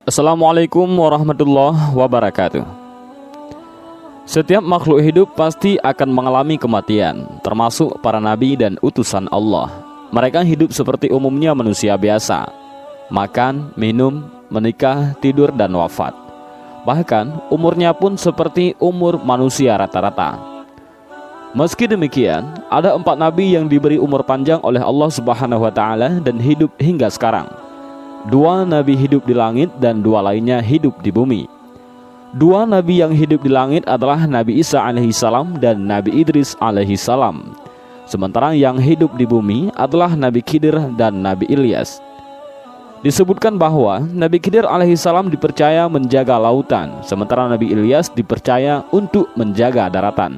Assalamualaikum warahmatullahi wabarakatuh. Setiap makhluk hidup pasti akan mengalami kematian, termasuk para nabi dan utusan Allah. Mereka hidup seperti umumnya manusia biasa, makan, minum, menikah, tidur, dan wafat. Bahkan umurnya pun seperti umur manusia rata-rata. Meski demikian, ada 4 nabi yang diberi umur panjang oleh Allah Subhanahu wa Ta'ala dan hidup hingga sekarang. 2 nabi hidup di langit dan 2 lainnya hidup di bumi. 2 nabi yang hidup di langit adalah Nabi Isa alaihissalam dan Nabi Idris alaihissalam. Sementara yang hidup di bumi adalah Nabi Khidir dan Nabi Ilyas. Disebutkan bahwa Nabi Khidir alaihissalam dipercaya menjaga lautan, sementara Nabi Ilyas dipercaya untuk menjaga daratan.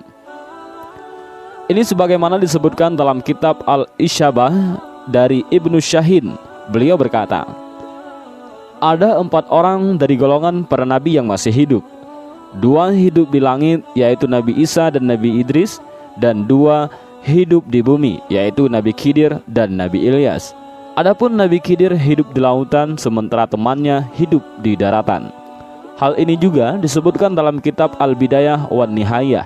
Ini sebagaimana disebutkan dalam kitab Al-Isyabah dari Ibnu Syahin. Beliau berkata, ada 4 orang dari golongan para nabi yang masih hidup. 2 hidup di langit, yaitu Nabi Isa dan Nabi Idris, dan 2 hidup di bumi, yaitu Nabi Khidir dan Nabi Ilyas. Adapun Nabi Khidir hidup di lautan, sementara temannya hidup di daratan. Hal ini juga disebutkan dalam kitab Al-Bidayah wan Nihayah.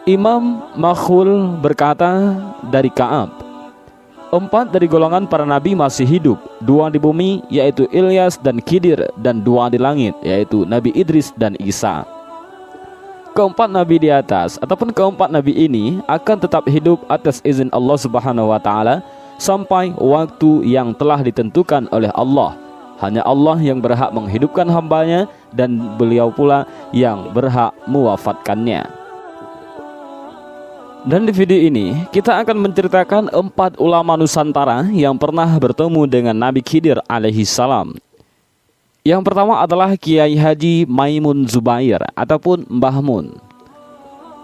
Imam Makhul berkata dari Ka'ab, 4 dari golongan para nabi masih hidup, 2 di bumi, yaitu Ilyas dan Khidir, dan 2 di langit, yaitu Nabi Idris dan Isa. Keempat nabi di atas ataupun keempat nabi ini akan tetap hidup atas izin Allah Subhanahu wa Ta'ala sampai waktu yang telah ditentukan oleh Allah. Hanya Allah yang berhak menghidupkan hambanya, dan beliau pula yang berhak mewafatkannya. Dan di video ini kita akan menceritakan 4 ulama Nusantara yang pernah bertemu dengan Nabi Khidir alaihissalam. Yang pertama adalah Kiai Haji Maimun Zubair ataupun Mbah Mun.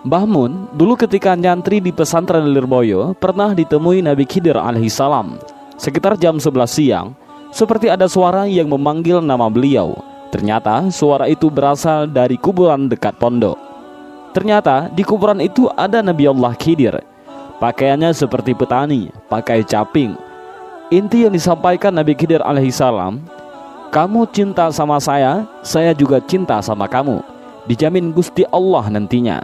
Mbah Mun dulu ketika nyantri di pesantren Lirboyo pernah ditemui Nabi Khidir alaihissalam. Sekitar jam 11 siang, seperti ada suara yang memanggil nama beliau. Ternyata suara itu berasal dari kuburan dekat pondok. Ternyata di kuburan itu ada Nabi Allah Khidir. Pakaiannya seperti petani, pakai caping. Inti yang disampaikan Nabi Khidir alaihissalam, kamu cinta sama saya juga cinta sama kamu. Dijamin Gusti Allah nantinya.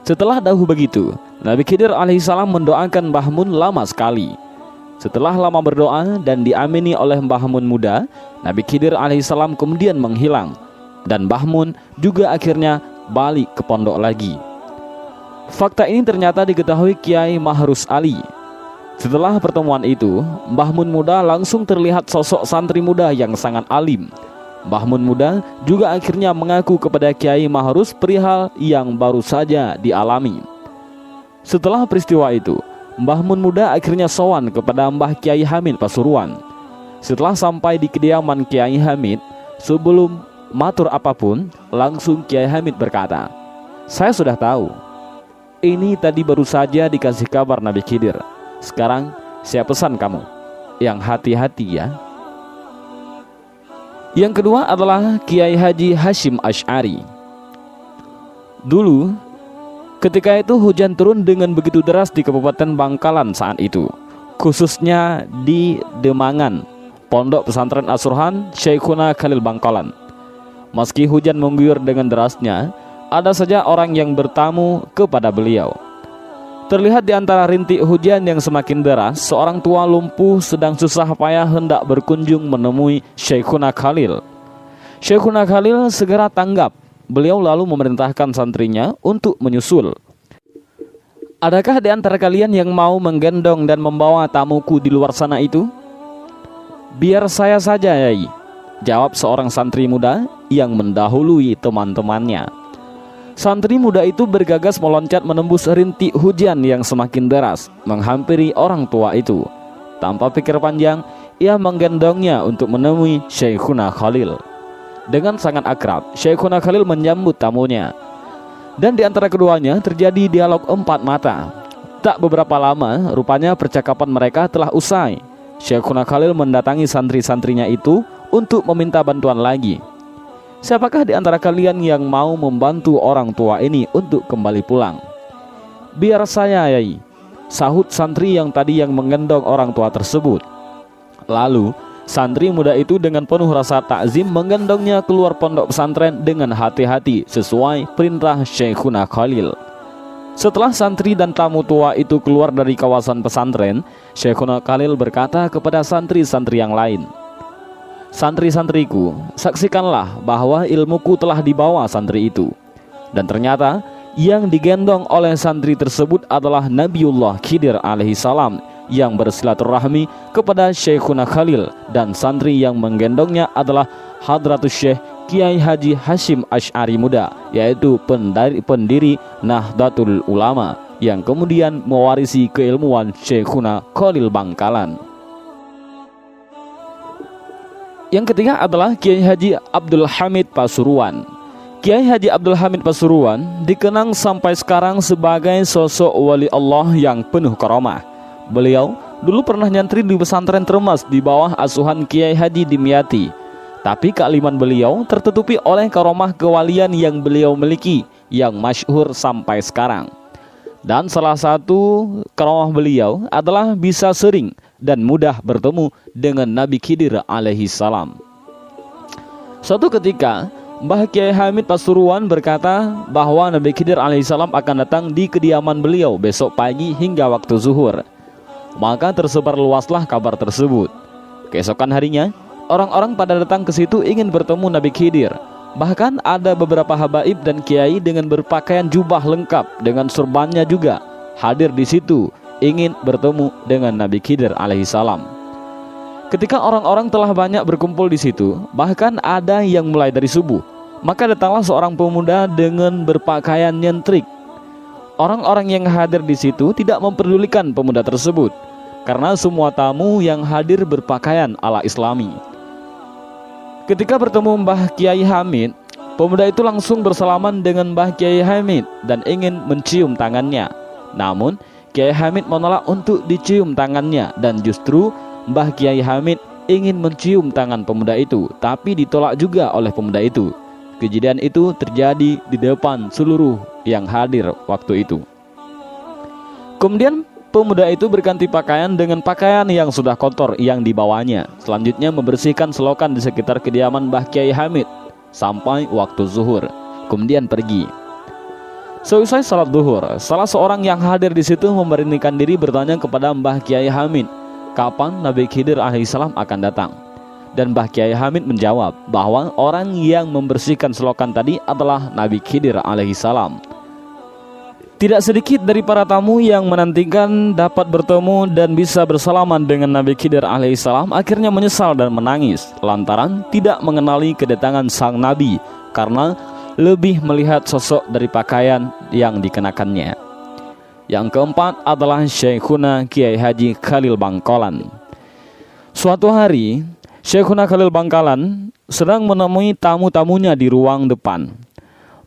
Setelah dahulu begitu, Nabi Khidir alaihissalam mendoakan Mbah Mun lama sekali. Setelah lama berdoa dan diamini oleh Mbah Mun muda, Nabi Khidir alaihissalam kemudian menghilang. Dan Mbah Mun juga akhirnya balik ke pondok lagi. Fakta ini ternyata diketahui Kiai Mahrus Ali. Setelah pertemuan itu, Mbah Mun muda langsung terlihat sosok santri muda yang sangat alim. Mbah Mun muda juga akhirnya mengaku kepada Kiai Mahrus perihal yang baru saja dialami. Setelah peristiwa itu, Mbah Mun muda akhirnya sowan kepada Mbah Kiai Hamid Pasuruan. Setelah sampai di kediaman Kiai Hamid, sebelum matur apapun, langsung Kiai Hamid berkata, saya sudah tahu. Ini tadi baru saja dikasih kabar Nabi Khidir. Sekarang saya pesan kamu yang hati-hati ya. Yang kedua adalah Kiai Haji Hashim Asy'ari. Dulu ketika itu hujan turun dengan begitu deras di Kabupaten Bangkalan saat itu, khususnya di Demangan, Pondok Pesantren As-Surhan Syekhuna Khalil Bangkalan. Meski hujan mengguyur dengan derasnya, ada saja orang yang bertamu kepada beliau. Terlihat di antara rintik hujan yang semakin deras, seorang tua lumpuh sedang susah payah hendak berkunjung menemui Syekhuna Khalil. Syekhuna Khalil segera tanggap. Beliau lalu memerintahkan santrinya untuk menyusul. Adakah di antara kalian yang mau menggendong dan membawa tamuku di luar sana itu? Biar saya saja, Yai, jawab seorang santri muda yang mendahului teman-temannya. Santri muda itu bergagas meloncat menembus rintik hujan yang semakin deras, menghampiri orang tua itu. Tanpa pikir panjang, ia menggendongnya untuk menemui Syekhuna Khalil. Dengan sangat akrab, Syekhuna Khalil menyambut tamunya. Dan di antara keduanya terjadi dialog empat mata. Tak beberapa lama, rupanya percakapan mereka telah usai. Syekhuna Khalil mendatangi santri-santrinya itu untuk meminta bantuan lagi. Siapakah di antara kalian yang mau membantu orang tua ini untuk kembali pulang? Biar saya, Yai, sahut santri yang tadi yang menggendong orang tua tersebut. Lalu santri muda itu dengan penuh rasa takzim menggendongnya keluar pondok pesantren dengan hati-hati sesuai perintah Syekhuna Khalil. Setelah santri dan tamu tua itu keluar dari kawasan pesantren, Syekhuna Khalil berkata kepada santri-santri yang lain, "Santri-santriku, saksikanlah bahwa ilmuku telah dibawa santri itu." Dan ternyata yang digendong oleh santri tersebut adalah Nabiullah Khidir alaihissalam yang bersilaturahmi kepada Syekhuna Khalil, dan santri yang menggendongnya adalah Hadratus Syekh Kiai Haji Hashim Asy'ari muda, yaitu pendiri Nahdlatul Ulama yang kemudian mewarisi keilmuan Syekhuna Khalil Bangkalan. Yang ketiga adalah Kiai Haji Abdul Hamid Pasuruan. Kiai Haji Abdul Hamid Pasuruan dikenang sampai sekarang sebagai sosok wali Allah yang penuh karamah. Beliau dulu pernah nyantri di pesantren Termas di bawah asuhan Kiai Haji Dimyati. Tapi kealiman beliau tertutupi oleh karomah kewalian yang beliau miliki yang masyhur sampai sekarang. Dan salah satu karomah beliau adalah bisa sering dan mudah bertemu dengan Nabi Khidir alaihissalam. Suatu ketika Mbah Kiai Hamid Pasuruan berkata bahwa Nabi Khidir alaihissalam akan datang di kediaman beliau besok pagi hingga waktu zuhur. Maka tersebar luaslah kabar tersebut. Keesokan harinya, orang-orang pada datang ke situ ingin bertemu Nabi Khidir. Bahkan ada beberapa habaib dan kiai dengan berpakaian jubah lengkap dengan surbannya juga hadir di situ ingin bertemu dengan Nabi Khidir alaihissalam. Ketika orang-orang telah banyak berkumpul di situ, bahkan ada yang mulai dari subuh, maka datanglah seorang pemuda dengan berpakaian nyentrik. Orang-orang yang hadir di situ tidak memperdulikan pemuda tersebut, karena semua tamu yang hadir berpakaian ala Islami. Ketika bertemu Mbah Kiai Hamid, pemuda itu langsung bersalaman dengan Mbah Kiai Hamid dan ingin mencium tangannya. Namun Kiai Hamid menolak untuk dicium tangannya, dan justru Mbah Kiai Hamid ingin mencium tangan pemuda itu, tapi ditolak juga oleh pemuda itu. Kejadian itu terjadi di depan seluruh yang hadir waktu itu. Kemudian pemuda itu berganti pakaian dengan pakaian yang sudah kotor yang dibawanya. Selanjutnya membersihkan selokan di sekitar kediaman Mbah Kiai Hamid sampai waktu zuhur, kemudian pergi. Seusai salat zuhur, salah seorang yang hadir di situ memberanikan diri bertanya kepada Mbah Kiai Hamid, kapan Nabi Khidir alaihissalam akan datang? Dan Mbah Kiai Hamid menjawab bahwa orang yang membersihkan selokan tadi adalah Nabi Khidir alaihissalam. Tidak sedikit dari para tamu yang menantikan dapat bertemu dan bisa bersalaman dengan Nabi Khidir alaihissalam akhirnya menyesal dan menangis lantaran tidak mengenali kedatangan sang Nabi karena lebih melihat sosok dari pakaian yang dikenakannya. Yang keempat adalah Syekhuna Kiai Haji Khalil Bangkalan. Suatu hari Syekhuna Khalil Bangkalan sedang menemui tamu-tamunya di ruang depan.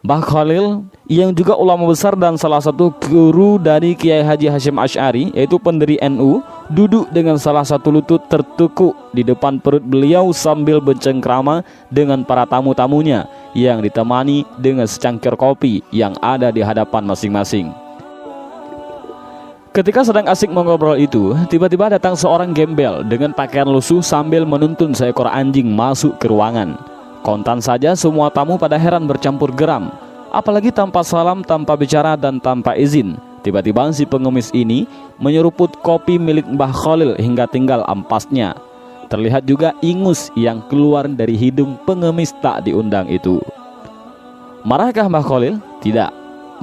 Mbah Khalil yang juga ulama besar dan salah satu guru dari Kiai Haji Hashim Asy'ari, yaitu pendiri NU, duduk dengan salah satu lutut tertekuk di depan perut beliau sambil bercengkrama dengan para tamu-tamunya yang ditemani dengan secangkir kopi yang ada di hadapan masing-masing. Ketika sedang asik mengobrol itu, tiba-tiba datang seorang gembel dengan pakaian lusuh sambil menuntun seekor anjing masuk ke ruangan. Kontan saja semua tamu pada heran bercampur geram, apalagi tanpa salam, tanpa bicara, dan tanpa izin. Tiba-tiba si pengemis ini menyeruput kopi milik Mbah Khalil hingga tinggal ampasnya. Terlihat juga ingus yang keluar dari hidung pengemis tak diundang itu. Marahkah Mbah Khalil? Tidak.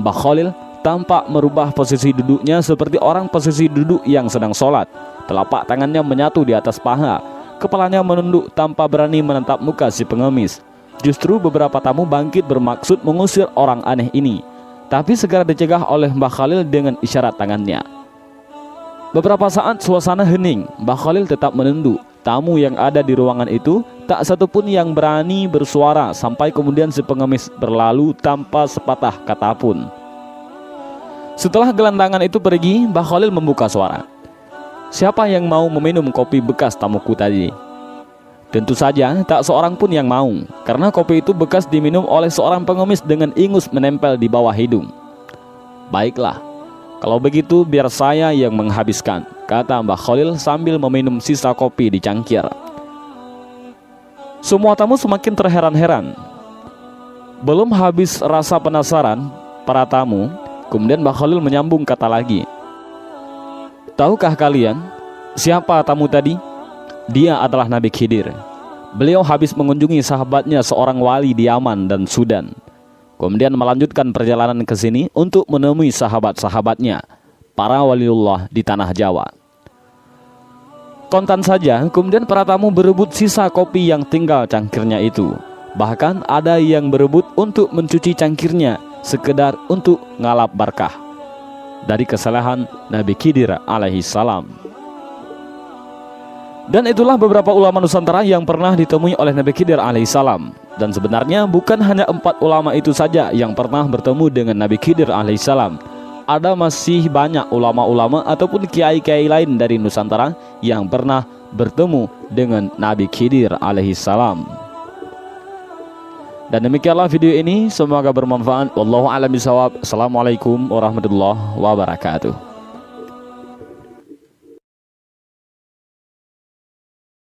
Mbah Khalil tampak merubah posisi duduknya seperti orang posisi duduk yang sedang sholat. Telapak tangannya menyatu di atas paha, kepalanya menunduk tanpa berani menatap muka si pengemis. Justru beberapa tamu bangkit bermaksud mengusir orang aneh ini, tapi segera dicegah oleh Mbah Khalil dengan isyarat tangannya. Beberapa saat suasana hening. Mbah Khalil tetap menunduk, tamu yang ada di ruangan itu tak satupun yang berani bersuara sampai kemudian si pengemis berlalu tanpa sepatah kata pun. Setelah gelandangan itu pergi, Mbah Khalil membuka suara. "Siapa yang mau meminum kopi bekas tamuku tadi?" Tentu saja tak seorang pun yang mau, karena kopi itu bekas diminum oleh seorang pengemis dengan ingus menempel di bawah hidung. "Baiklah, kalau begitu biar saya yang menghabiskan," kata Mbah Khalil sambil meminum sisa kopi di cangkir. Semua tamu semakin terheran-heran. Belum habis rasa penasaran para tamu, kemudian Mbah Khalil menyambung kata lagi. "Tahukah kalian siapa tamu tadi? Dia adalah Nabi Khidir. Beliau habis mengunjungi sahabatnya seorang wali di Yaman dan Sudan. Kemudian melanjutkan perjalanan ke sini untuk menemui sahabat-sahabatnya, para waliullah di tanah Jawa." Kontan saja, kemudian para tamu berebut sisa kopi yang tinggal cangkirnya itu. Bahkan ada yang berebut untuk mencuci cangkirnya, sekedar untuk ngalap barkah dari kesalahan Nabi Khidir alaihi salam. Dan itulah beberapa ulama Nusantara yang pernah ditemui oleh Nabi Khidir alaihissalam. Dan sebenarnya bukan hanya 4 ulama itu saja yang pernah bertemu dengan Nabi Khidir alaihissalam. Ada masih banyak ulama-ulama ataupun kiai-kiai lain dari Nusantara yang pernah bertemu dengan Nabi Khidir alaihissalam. Dan demikianlah video ini, semoga bermanfaat. Wallahu a'lam bishawab. Assalamualaikum warahmatullahi wabarakatuh.